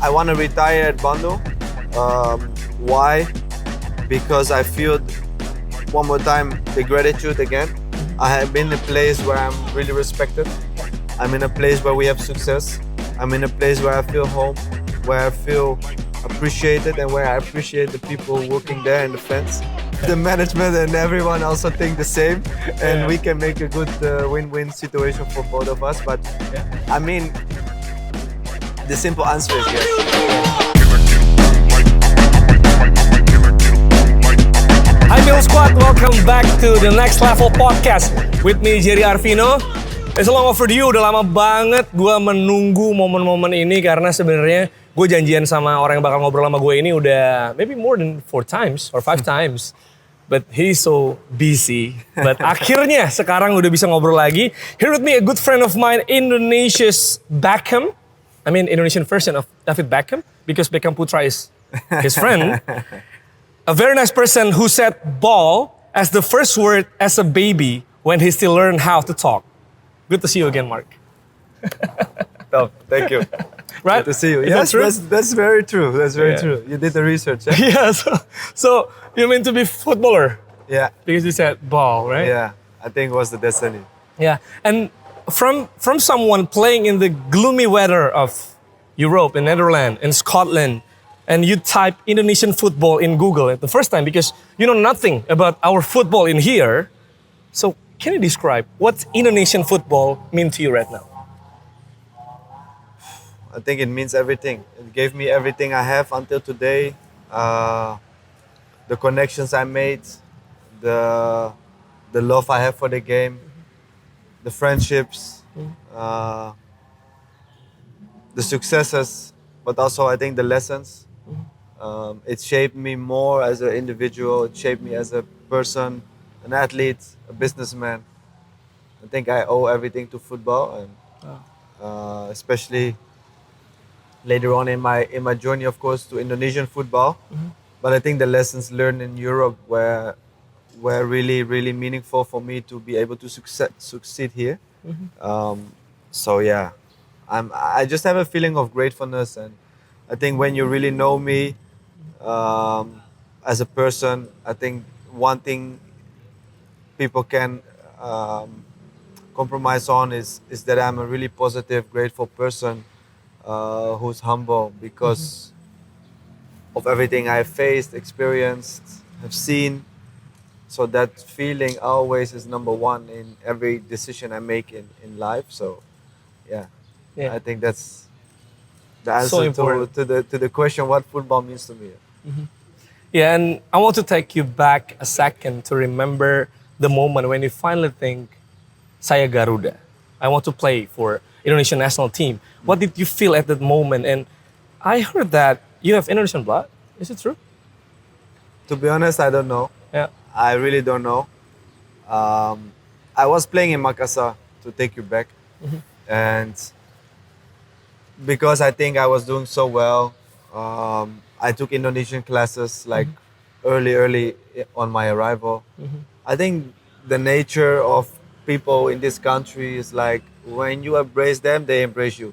I want to retire at Bandung. Why? Because I feel, one more time, the gratitude again. I have been in a place where I'm really respected. I'm in a place where we have success. I'm in a place where I feel home, where I feel appreciated, and where I appreciate the people working there and the fans. The management and everyone also think the same, and we can make a good win-win situation for both of us. But I mean, the simple answer is yes. Hi Bill Squad, welcome back to the Next Level Podcast with me Jerry Arvino. It's long overdue, udah lama banget gue menunggu momen-momen ini karena sebenarnya gue janjian sama orang yang bakal ngobrol sama gue ini udah maybe more than 4 times or 5 times. But he's so busy. But akhirnya sekarang udah bisa ngobrol lagi. Here with me a good friend of mine, Indonesia's Beckham. I mean Indonesian version of David Beckham because Beckham Putra is his friend. A very nice person who said ball as the first word as a baby when he still learned how to talk. Good to see you again, Marc. Oh, thank you. Right? Good to see you. Is Yes, that true? that's very true. That's very true. You did the research. Yeah. Yeah, so you meant to be footballer Yeah. because you said ball, right? Yeah. I think it was the destiny. Yeah, and from someone playing in the gloomy weather of Europe, in Netherlands, in Scotland, and you type Indonesian football in Google at the first time because you know nothing about our football in here. So can you describe what Indonesian football mean to you right now? I think it means everything. It gave me everything I have until today. The connections I made, the love I have for the game, the friendships, the successes, but also I think the lessons. It shaped me more as an individual. It shaped me as a person, an athlete, a businessman. I think I owe everything to football, and especially later on in my journey, of course, to Indonesian football. But I think the lessons learned in Europe were really, really meaningful for me to be able to succeed here. So yeah, I just have a feeling of gratefulness, and I think when you really know me as a person, I think one thing people can compromise on is that I'm a really positive, grateful person who's humble because of everything I've faced, experienced, have seen. So that feeling always is number one in every decision I make in life. So yeah. I think that's the answer to the question what football means to me. Yeah, and I want to take you back a second to remember the moment when you finally think, saya Garuda. I want to play for Indonesian national team. What did you feel at that moment? And I heard that you have Indonesian blood. Is it true? To be honest, I don't know. Yeah. I really don't know. I was playing in Makassar, to take you back. And because I think I was doing so well, I took Indonesian classes like early on my arrival. I think the nature of people in this country is like when you embrace them, they embrace you.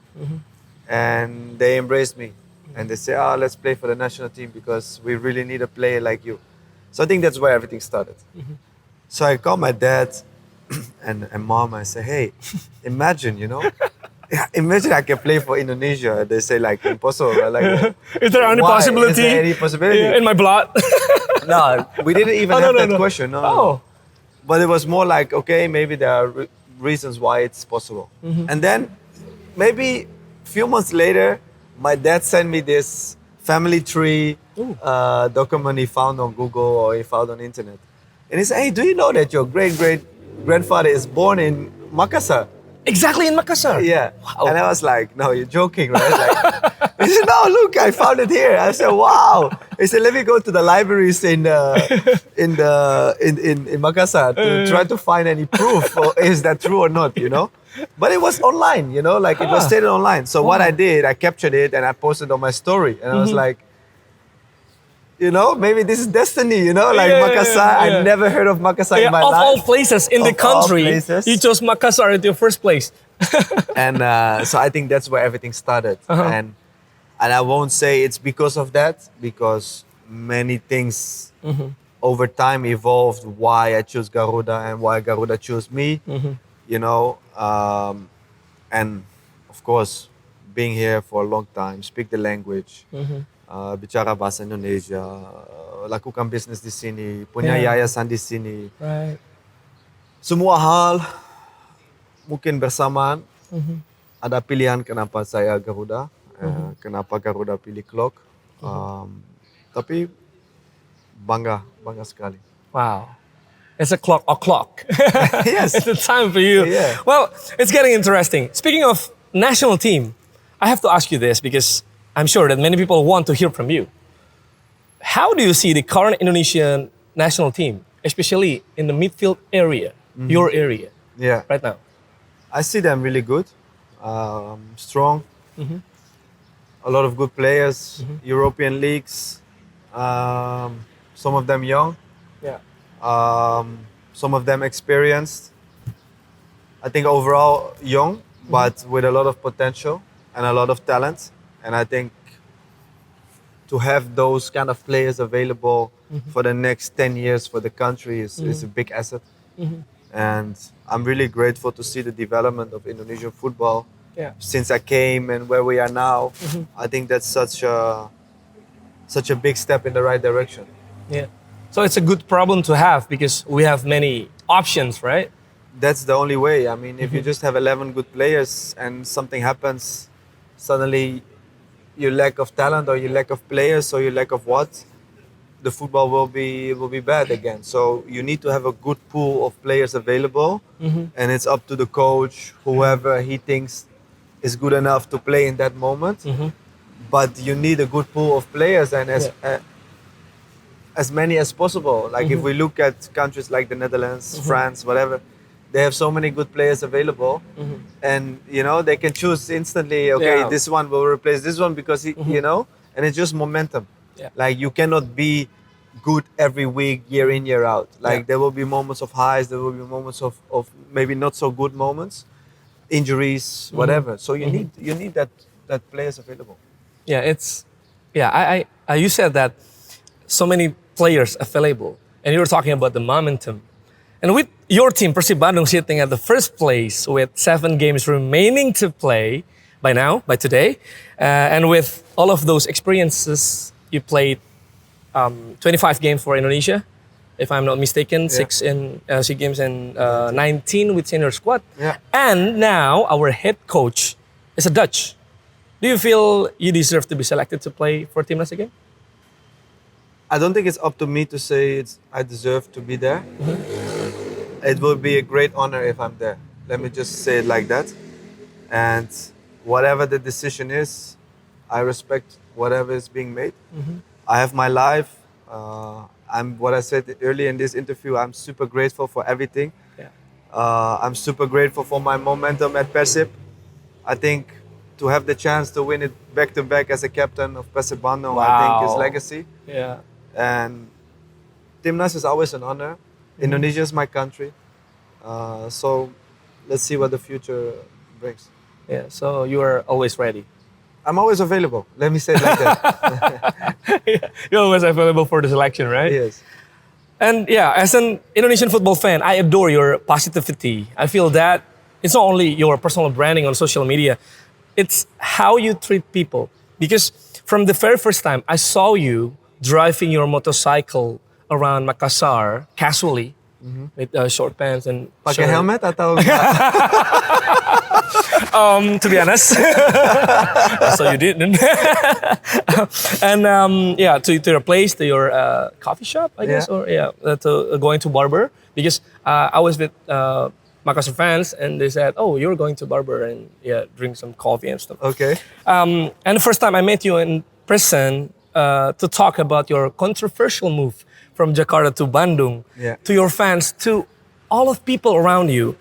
And they embraced me. And they say, let's play for the national team because we really need a player like you. So I think that's where everything started. So I called my dad and mom. I say, hey, imagine, imagine I can play for Indonesia. They say like impossible. Like, is there any why? possibility? Is there any possibility? In my blood? No, we didn't even have that question. No, Oh. no. But it was more like, okay, maybe there are reasons why it's possible. And then maybe a few months later, my dad sent me this family tree document he found on Google or he found on internet. And he said, hey, do you know that your great-great-grandfather is born in Makassar? Exactly in Makassar? Yeah. Wow. And I was like, no, you're joking, right? Like, he said, no, look, I found it here. I said, wow. He said, let me go to the libraries in Makassar to try to find any proof. Or is that true or not, But it was online, like it was stated online. So what I did, I captured it and I posted on my story. And I was like, maybe this is destiny, like Makassar. I never heard of Makassar in my life. Of all places in the country, you chose Makassar at your first place. And so I think that's where everything started. And And I won't say it's because of that, because many things over time evolved why I chose Garuda and why Garuda chose me, you know. And of course, being here for a long time, speak the language, bicara bahasa Indonesia, lakukan bisnis di sini, punya yayasan di sini. Right. Semua hal mungkin bersamaan. Ada pilihan kenapa saya Garuda, kenapa Garuda pilih Klok. Tapi bangga sekali. Wow. It's a clock o'clock. Yes. It's the time for you. Yeah. Well, it's getting interesting. Speaking of national team, I have to ask you this because I'm sure that many people want to hear from you. How do you see the current Indonesian national team, especially in the midfield area, your area, Yeah. right now? I see them really good, strong, a lot of good players, European leagues, some of them young, Yeah. some of them experienced. I think overall young, but with a lot of potential and a lot of talent. And I think to have those kind of players available for the next 10 years for the country is a big asset. And I'm really grateful to see the development of Indonesian football Yeah. since I came and where we are now. I think that's such a big step in the right direction. Yeah. So it's a good problem to have because we have many options, right? That's the only way. I mean, if you just have 11 good players and something happens, suddenly your lack of talent or your lack of players or your lack of what, the football will be bad again. So you need to have a good pool of players available, and it's up to the coach, whoever he thinks is good enough to play in that moment. But you need a good pool of players and as many as possible. Like if we look at countries like the Netherlands, France, whatever, they have so many good players available, and you know they can choose instantly. Okay, Yeah. this one will replace this one because you know, and it's just momentum. Yeah. Like you cannot be good every week, year in, year out. Like there will be moments of highs, there will be moments of maybe not so good moments, injuries, whatever. So you need that players available. Yeah, it's I you said that so many players available, and you were talking about the momentum, and with your team Persib Bandung sitting at the first place with 7 games remaining to play by today, and with all of those experiences, you played 25 games for Indonesia, if I'm not mistaken, 6 games and 19 with senior squad, and now our head coach is a Dutch. Do you feel you deserve to be selected to play for Timnas again? I don't think it's up to me to say I deserve to be there. It will be a great honor if I'm there. Let me just say it like that. And whatever the decision is, I respect whatever is being made. I have my life. What I said earlier in this interview, I'm super grateful for everything. Yeah. I'm super grateful for my momentum at Persib. I think to have the chance to win it back-to-back as a captain of Persib Bandung, I think is legacy. Yeah. And Timnas is always an honor. Indonesia is my country. So let's see what the future brings. Yeah. So you are always ready. I'm always available. Let me say it like that. You're always available for the selection, right? Yes. And yeah, as an Indonesian football fan, I adore your positivity. I feel that it's not only your personal branding on social media, it's how you treat people. Because from the very first time I saw you driving your motorcycle around Makassar casually with short pants and Pakai shirt. helmet atau To be honest, so you didn't. And to your place, to your coffee shop, I guess, or to going to barber, because I was with Makassar fans and they said, "Oh, you're going to barber and drink some coffee and stuff." Okay. And the first time I met you in person to talk about your controversial move from Jakarta to Bandung, to your fans, to all of people around you.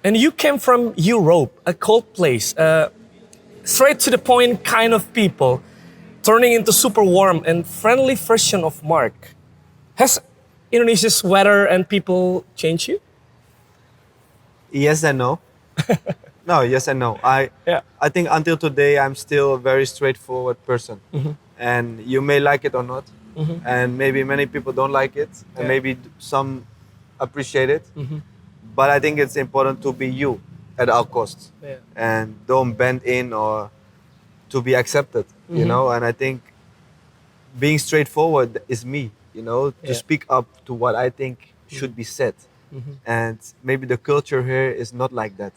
And you came from Europe, a cold place, straight to the point kind of people, turning into super warm and friendly version of Marc. Has Indonesia's weather and people changed you? Yes and no. No, yes and no. I think until today I'm still a very straightforward person, and you may like it or not, and maybe many people don't like it, and maybe some appreciate it. But I think it's important to be you at all costs, and don't bend in or to be accepted. You know, and I think being straightforward is me. You know, to speak up to what I think should be said, and maybe the culture here is not like that.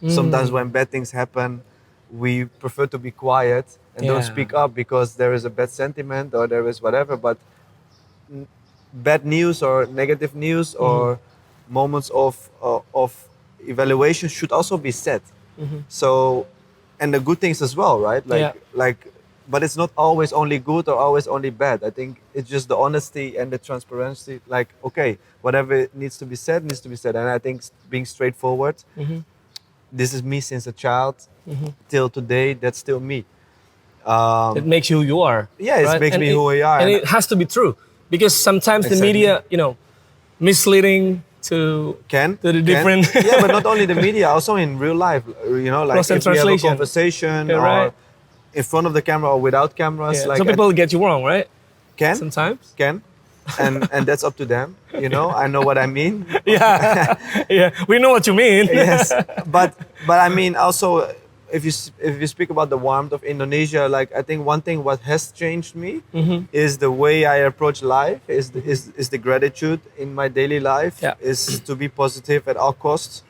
Sometimes when bad things happen, we prefer to be quiet and don't speak up because there is a bad sentiment or there is whatever. But bad news or negative news or moments of evaluation should also be said. So, and the good things as well, right? But it's not always only good or always only bad. I think it's just the honesty and the transparency. Like, okay, whatever needs to be said needs to be said. And I think being straightforward. This is me since a child till today. That's still me. It makes you who you are. Yeah, it makes me who I are. And it has to be true because sometimes the media, misleading to the different. Yeah, but not only the media, also in real life. Like if we have a conversation or in front of the camera or without cameras. Like some people get you wrong, right? Sometimes. And that's up to them. I know what I mean. Yeah, we know what you mean. Yes, but I mean also if you speak about the warmth of Indonesia, like I think one thing what has changed me is the way I approach life, is the gratitude in my daily life, is to be positive at all costs,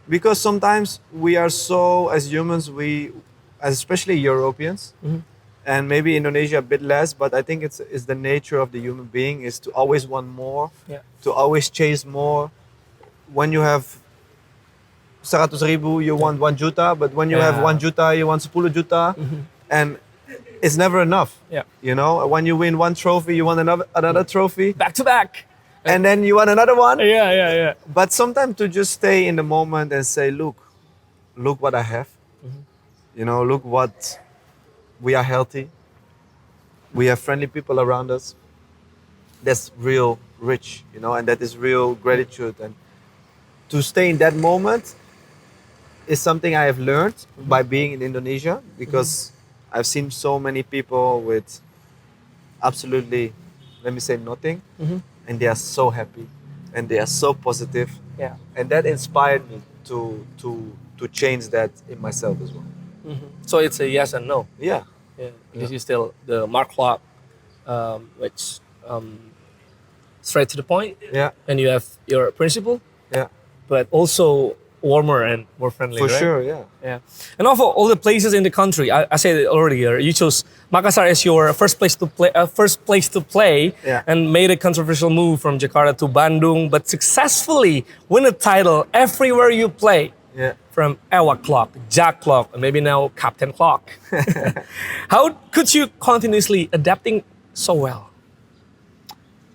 because sometimes we are so, as humans, especially Europeans. And maybe Indonesia a bit less, but I think it's the nature of the human being is to always want more, to always chase more. When you have 100.000, you want 1 juta, but when you have 1 juta, you want 10 juta, and it's never enough. When you win 1 trophy, you want another trophy. Back to back. And then you want another one. Yeah. But sometimes to just stay in the moment and say, look what I have. Look what... We are healthy. We have friendly people around us. That's real rich, and that is real gratitude. And to stay in that moment is something I have learned by being in Indonesia, because I've seen so many people with absolutely, let me say, nothing, and they are so happy and they are so positive. Yeah. And that inspired me to change that in myself as well. So it's a yes and no. Yeah. Because you're still the Marc Klok, which straight to the point. Yeah. And you have your principle. Yeah. But also warmer and more friendly. For right? sure. Yeah. Yeah. And of all the places in the country, I said it earlier, you chose Makassar as your first place to play, and made a controversial move from Jakarta to Bandung, but successfully win a title everywhere you play. Yeah. From Ewak Klok, Jack Klok, and maybe now Captain Klok. How could you continuously adapting so well?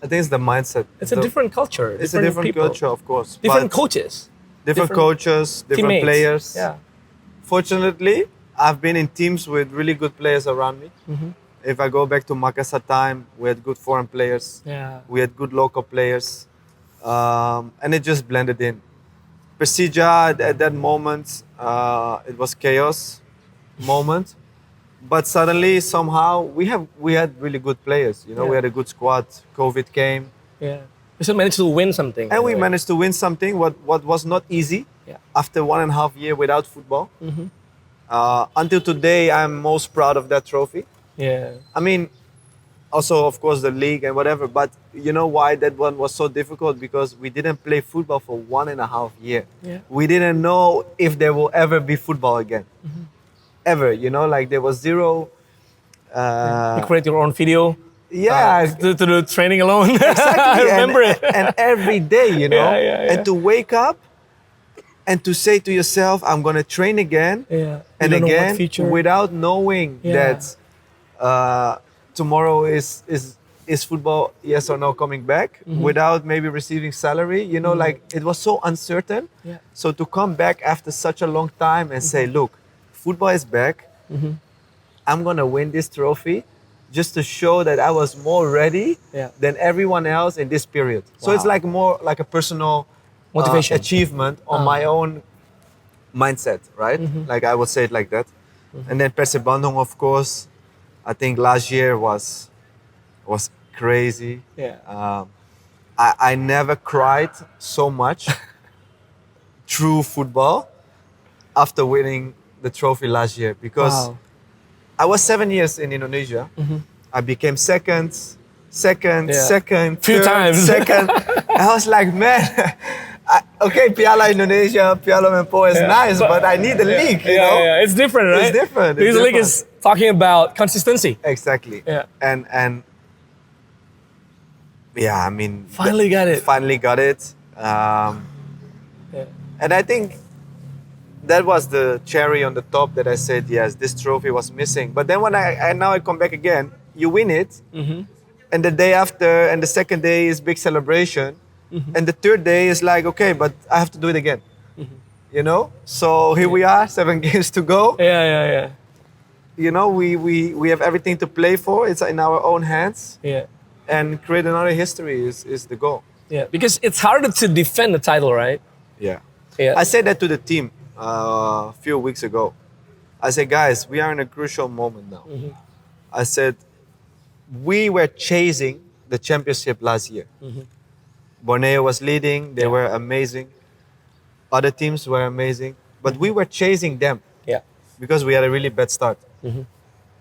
I think it's the mindset. It's a different culture. It's a different people, culture, of course. Different coaches. Different coaches, different teammates. players. Yeah. Fortunately, I've been in teams with really good players around me. If I go back to Makassar time, we had good foreign players. Yeah. We had good local players. And it just blended in. Persija at that moment, it was chaos moment, but suddenly somehow we had really good players. We had a good squad. COVID came. Yeah, we still managed to win something. And we managed to win something. What was not easy. Yeah. After 1.5 years without football. Until today, I'm most proud of that trophy. Yeah. I mean, also, of course, the league and whatever. But you know why that one was so difficult? Because we didn't play football for 1.5 years. Yeah. We didn't know if there will ever be football again. Ever, like there was zero... you create your own video. Yeah. To do training alone. Exactly. I remember it. And every day, Yeah. And to wake up and to say to yourself, I'm going to train again and again without knowing that... tomorrow is football, yes or no, coming back without maybe receiving salary. Like it was so uncertain. Yeah. So to come back after such a long time and say, look, football is back. I'm gonna win this trophy, just to show that I was more ready than everyone else in this period. So it's like more like a personal motivation achievement on my own mindset, right? Like I would say it like that. And then Persib Bandung, of course, I think last year was crazy. Yeah. I never cried so much through football after winning the trophy last year, because Wow. I was 7 years in Indonesia. I became second, Few third, times. second. I was like, man, okay, Piala Indonesia, Piala Menpora is nice, but I need the league, you know? Yeah, it's different, right? It's different. This league is talking about consistency. Exactly. Yeah. And yeah, I mean, Finally got it. Finally got it. Yeah. And I think that was the cherry on the top that I said, yes, this trophy was missing. But then when I come back again, you win it. And the day after and the second day is big celebration. And the third day is like, okay, but I have to do it again. You know? So here we are, 7 games to go. Yeah. You know, we have everything to play for. It's in our own hands. Yeah. And create another history is the goal. Yeah. Because it's harder to defend the title, right? Yeah. Yeah. I said that to the team a few weeks ago. I said, guys, we are in a crucial moment now. I said, we were chasing the championship last year. Borneo was leading. They were amazing. Other teams were amazing. But we were chasing them Yeah. because we had a really bad start.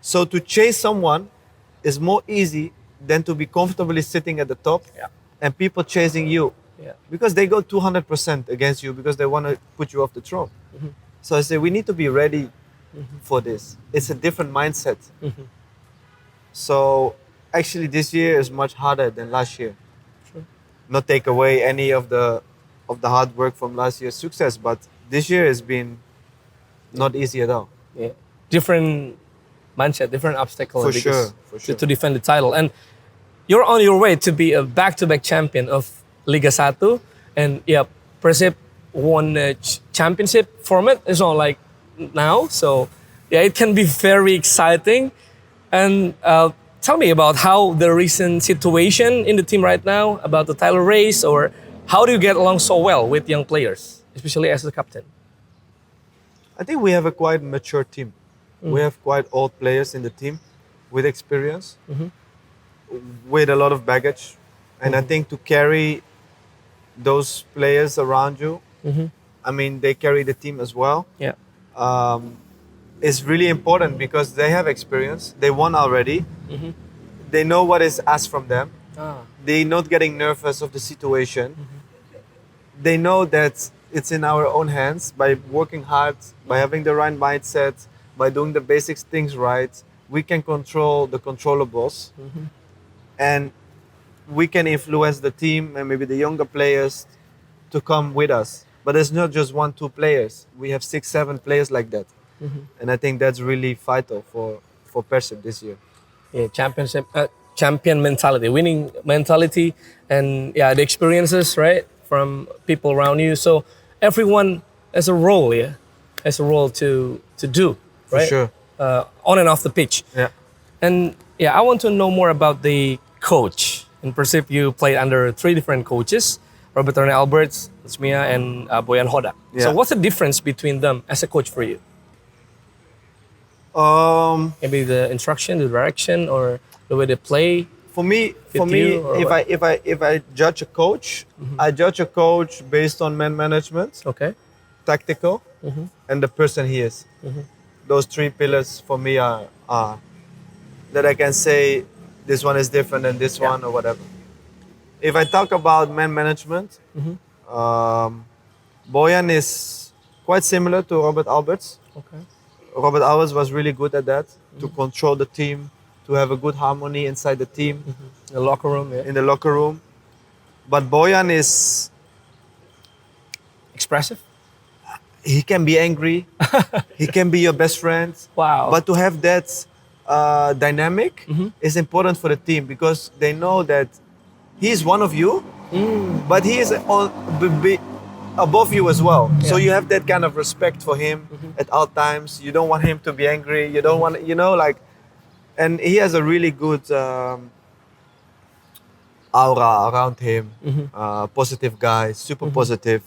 So to chase someone is more easy than to be comfortably sitting at the top Yeah. and people chasing you. Yeah. Because they go 200% against you because they want to put you off the throne. So I say we need to be ready for this. It's a different mindset. So actually this year is much harder than last year. Sure. Not take away any of the hard work from last year's success, but this year has been not easy at all. Yeah. Different mindset, different obstacle For because sure. to defend the title. And you're on your way to be a back-to-back champion of Liga 1. And yeah, Persib won the championship format. It's not like now. So yeah, it can be very exciting. And tell me about how the recent situation in the team right now, about the title race, or how do you get along so well with young players, especially as the captain? I think we have a quite mature team. We have quite old players in the team with experience, with a lot of baggage. And I think to carry those players around you, I mean, they carry the team as well. Yeah. It's really important because they have experience. They won already. They know what is asked from them. They're not getting nervous of the situation. They know that it's in our own hands by working hard, by having the right mindset, by doing the basic things right. We can control the controllables. And we can influence the team and maybe the younger players to come with us. But it's not just 1-2 players. We have 6-7 players like that. And I think that's really vital for Persib this year. Yeah, champion mentality, winning mentality, and yeah, the experiences, right, from people around you. So everyone has a role, has a role to do, right? For sure. On and off the pitch. Yeah. And yeah, I want to know more about the coach. In Persib, you played under 3 different coaches, Robert Rene Alberts, Smia, and Boyan Hoda. Yeah. So what's the difference between them as a coach for you? Maybe the instruction, the direction, or the way they play. For me, you, or if I judge a coach, I judge a coach based on man management, Okay. tactical, and the person he is. Those 3 pillars for me are that I can say this one is different than this one or whatever. If I talk about man management, Boyan is quite similar to Robert Alberts. Okay. Robert Alberts was really good at that, to control the team, to have a good harmony inside the team, The locker room, yeah. in the locker room. But Boyan is, Expressive. he can be angry, he can be your best friend. Wow. But to have that dynamic is important for the team because they know that he's one of you, but he is above you as well. So you have that kind of respect for him at all times. You don't want him to be angry. You don't want, and he has a really good aura around him. Positive guy, super positive.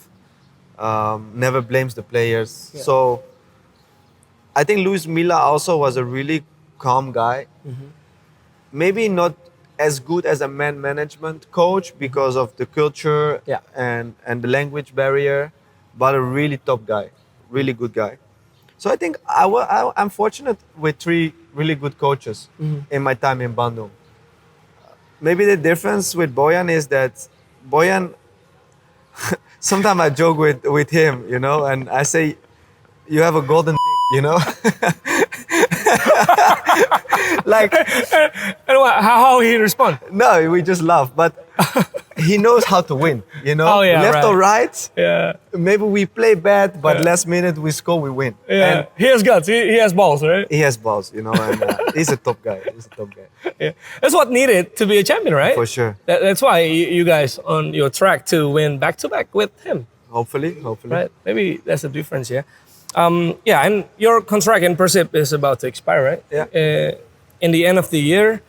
never blames the players. Yeah. So I think Luis Milla also was a really calm guy. Maybe not as good as a man management coach because of the culture Yeah. and the language barrier, but a really top guy, really good guy. So I think I'm fortunate with 3 really good coaches in my time in Bandung. Maybe the difference with Boyan is that Boyan, sometimes I joke with him, you know, and I say, you have a golden dick, you know? Like, And how he respond? no, we just laugh, but he knows how to win, you know? Oh, yeah, Left right. or right, Yeah. maybe we play bad, but Yeah. last minute we score, we win. Yeah. And He has guts. He has balls, right? he has balls, you know, and he's a top guy. He's a top guy. Yeah. That's what needed to be a champion, right? For sure. That's why you guys on your track to win back to back with him, Hopefully. right? Maybe that's the difference, yeah. Yeah, and your contract in Persib is about to expire, right? Yeah. In the end of the year.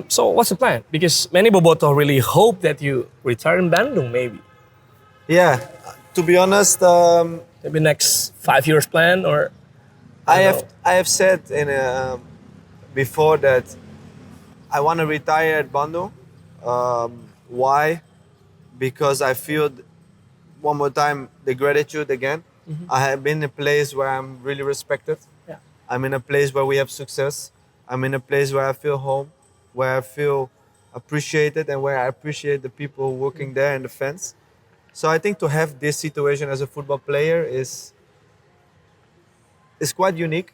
So what's the plan? Because many Boboto really hope that you retire in Bandung, maybe. Yeah, to be honest, Maybe next 5 years plan or I know. have said before that I want to retire at Bandung. Why? Because I feel one more time the gratitude again. I have been in a place where I'm really respected. Yeah. I'm in a place where we have success. I'm in a place where I feel home, where I feel appreciated, and where I appreciate the people working there and the fans. So I think to have this situation as a football player is quite unique.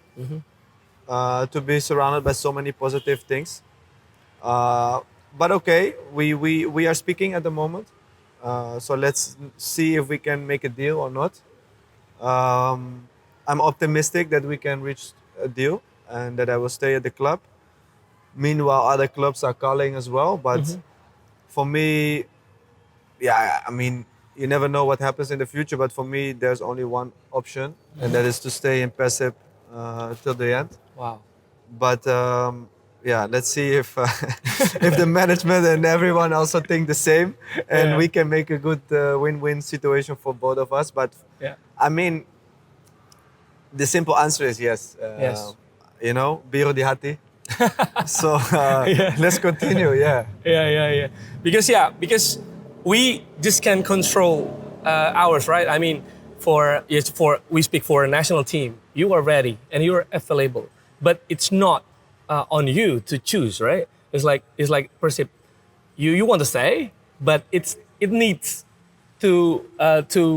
To be surrounded by so many positive things. But okay, we are speaking at the moment. So let's see if we can make a deal or not. I'm optimistic that we can reach a deal and that I will stay at the club. Meanwhile, other clubs are calling as well. But for me, yeah, I mean, you never know what happens in the future. But for me, there's only one option, and that is to stay in Persib till the end. wow. But yeah, let's see if if the management and everyone also think the same, and Yeah. we can make a good win-win situation for both of us. But Yeah. I mean, the simple answer is yes. Yes. You know, biru di hati. So Yeah. let's continue. Yeah. Yeah. Because we just can control ours, right? I mean, we speak for a national team. You are ready and you are available, but it's not on you to choose, right? It's like Persib, you want to stay, but it needs two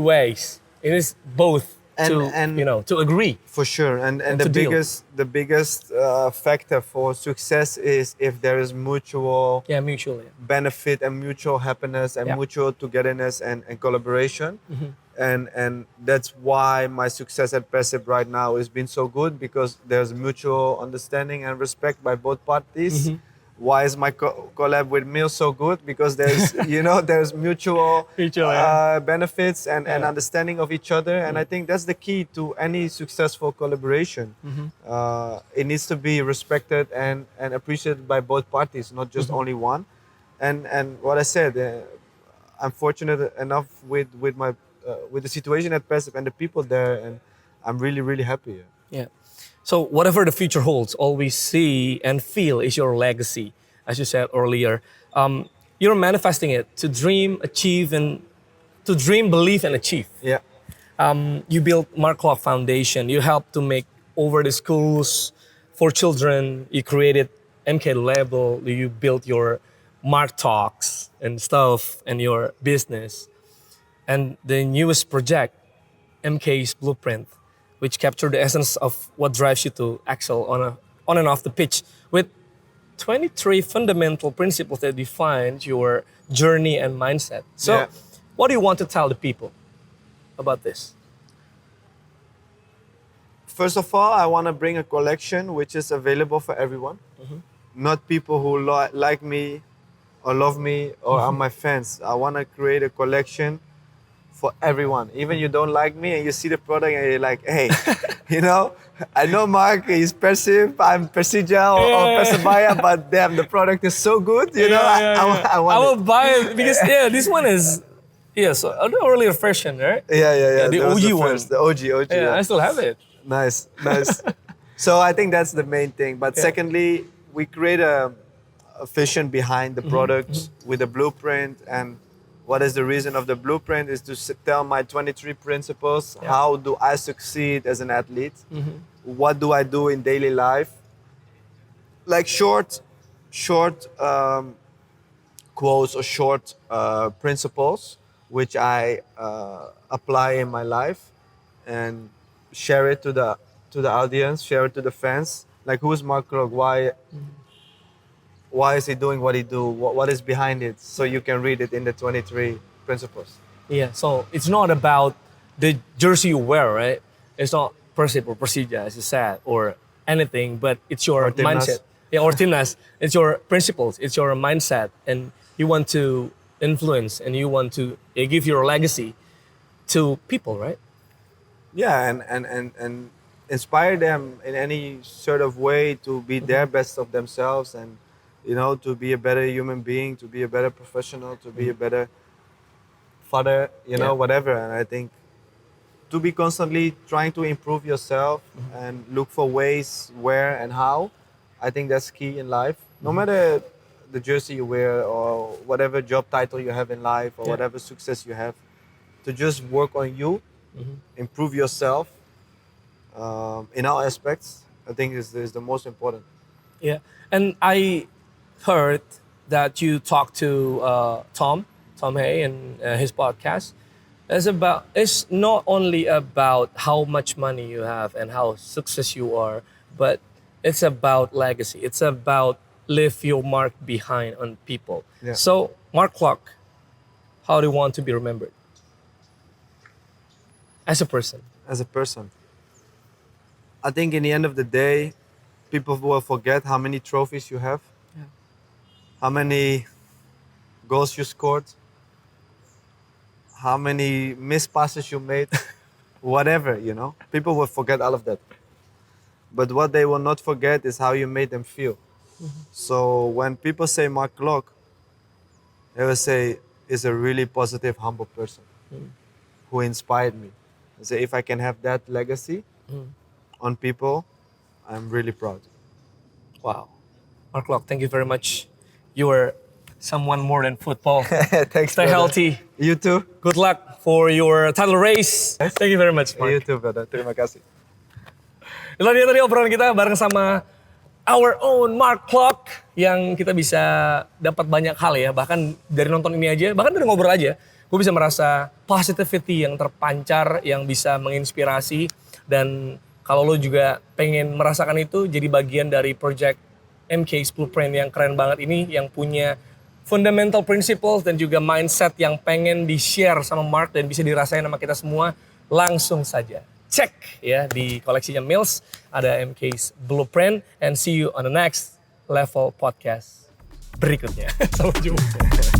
ways. It is both to agree. For sure, and And the to deal. biggest factor for success is if there is mutual Yeah, mutually. benefit and mutual happiness and Yeah. mutual togetherness and collaboration. And that's why my success at Persib right now has been so good, because there's mutual understanding and respect by both parties. Why is my collab with Mil so good? Because there's there's mutual Mutual, yeah. benefits and Yeah. understanding of each other, and I think that's the key to any successful collaboration. It needs to be respected and appreciated by both parties, not just only one. And what I said, I'm fortunate enough with my with the situation at Persib and the people there, and I'm really happy. Yeah. So whatever the future holds, all we see and feel is your legacy, as you said earlier. You're manifesting it to dream, achieve, and to dream, believe, and achieve. Yeah. You built Marc Klok Foundation. You helped to make over the schools for children. You created MK Label. You built your Mark Talks and stuff and your business. And the newest project, MK's Blueprint, which captured the essence of what drives you to excel on and off the pitch, with 23 fundamental principles that define your journey and mindset. So, Yeah. what do you want to tell the people about this? First of all, I want to bring a collection which is available for everyone. Not people who like me or love me or are my fans. I want to create a collection for everyone. Even you don't like me and you see the product and you're like, hey, I know Mark is Persib, I'm Persija or Persibaya, but damn, the product is so good. I want I will it. buy it because this one is Yeah, so the earlier version, right? Yeah. The That was OG the one. first, the OG. Yeah, I still have it. Nice. So I think that's the main thing. But secondly, we create a vision behind the products with a blueprint. And what is the reason of the blueprint is to tell my 23 principles. Yeah. How do I succeed as an athlete? What do I do in daily life? Like short quotes or short principles, which I apply in my life and share it to the audience, share it to the fans. Like, who's Marc Klok? Why is he doing what he do? What is behind it? So you can read it in the 23 principles. Yeah, so it's not about the jersey you wear, right? It's not Persib or Persija, as you said, or anything, but it's your Or Timnas. mindset. Yeah, or Timnas. It's your principles, it's your mindset, and you want to influence and you want to give your legacy to people, right? Yeah, and inspire them in any sort of way to be their best of themselves, and to be a better human being, to be a better professional, to be a better father, Yeah. whatever. And I think to be constantly trying to improve yourself and look for ways where and how, I think that's key in life. No matter the jersey you wear or whatever job title you have in life or Yeah. whatever success you have, to just work on you, improve yourself in all aspects, I think is the most important. Yeah, and I heard that you talked to Tom Hay in his podcast. It's not only about how much money you have and how success you are, but it's about legacy. It's about leave your mark behind on people. Yeah. So, Marc Klok, how do you want to be remembered as a person? As a person, I think in the end of the day, people will forget how many trophies you have, how many goals you scored, how many missed passes you made, whatever, People will forget all of that. But what they will not forget is how you made them feel. So when people say Marc Klok, they will say, is a really positive, humble person who inspired me. They say, if I can have that legacy on people, I'm really proud. Wow. Marc Klok, thank you very much. You are someone more than football. Thanks, Stay brother. healthy. You too. Good luck for your title race. Thank you very much, Marc. You too, brother. Terima kasih. Itulah dia tadi obrolan kita bareng sama our own Marc Klok yang kita bisa dapat banyak hal ya. Bahkan dari nonton ini aja, bahkan dari ngobrol aja, gue bisa merasa positivity yang terpancar, yang bisa menginspirasi. Dan kalau lo juga pengen merasakan itu, jadi bagian dari project MK's Blueprint yang keren banget ini, yang punya fundamental principles dan juga mindset yang pengen di-share sama Marc dan bisa dirasain sama kita semua, langsung saja cek ya di koleksinya Mills, ada MK's Blueprint, and see you on the next level podcast berikutnya. Sampai jumpa.